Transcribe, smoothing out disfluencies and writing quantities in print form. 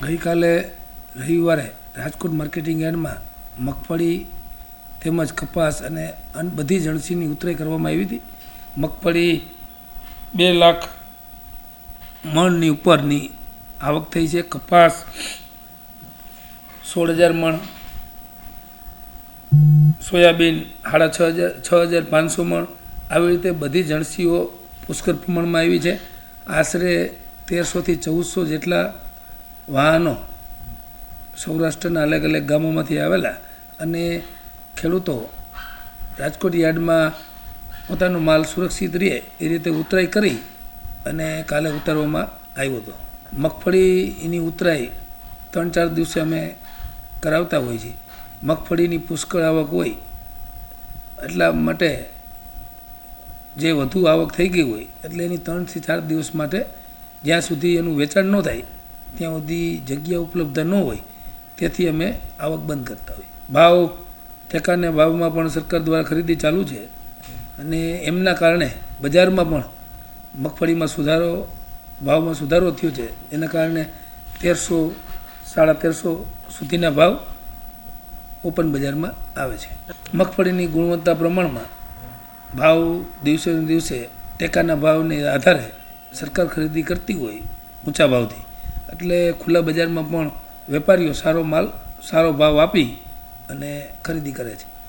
ગઈકાલે રવિવારે રાજકોટ માર્કેટિંગ યાર્ડમાં મગફળી તેમજ કપાસ અને બધી જણસીની ઉતરાઈ કરવામાં આવી હતી. મગફળી 2 લાખ મણની ઉપરની આવક થઈ છે. કપાસ 16,000 મણ, સોયાબીન 6,500 મણ, આવી રીતે બધી જણસીઓ પુષ્કળ પ્રમાણમાં આવી છે. આશરે 1,300થી 1,400 જેટલા વાહનો સૌરાષ્ટ્રના અલગ અલગ ગામોમાંથી આવેલા અને ખેડૂતો રાજકોટ યાર્ડમાં પોતાનો માલ સુરક્ષિત રહે એ રીતે ઉતરાઈ કરી અને કાલે ઉતારવામાં આવ્યો હતો. મગફળીની ઉતરાઈ 3-4 દિવસે અમે કરાવતા હોઈએ છીએ. મગફળીની પુષ્કળ આવક હોય એટલા માટે જે વધુ આવક થઈ ગઈ હોય એટલે એની 3 થી 4 દિવસ માટે જ્યાં સુધી એનું વેચાણ ન થાય ત્યાં સુધી જગ્યા ઉપલબ્ધ ન હોય તેથી અમે આવક બંધ કરતા હોઈએ. ભાવ ટેકાના ભાવમાં પણ સરકાર દ્વારા ખરીદી ચાલુ છે અને એમના કારણે બજારમાં પણ મગફળીમાં ભાવમાં સુધારો થયો છે. એના કારણે 1,300-1,500 સુધીના ભાવ ઓપન બજારમાં આવે છે. મગફળીની ગુણવત્તા પ્રમાણમાં ભાવ દિવસે ને દિવસે ટેકાના ભાવને આધારે સરકાર ખરીદી કરતી હોય ઊંચા ભાવથી, એટલે ખુલ્લા બજારમાં પણ વેપારીઓ સારો ભાવ આપી અને ખરીદી કરે છે.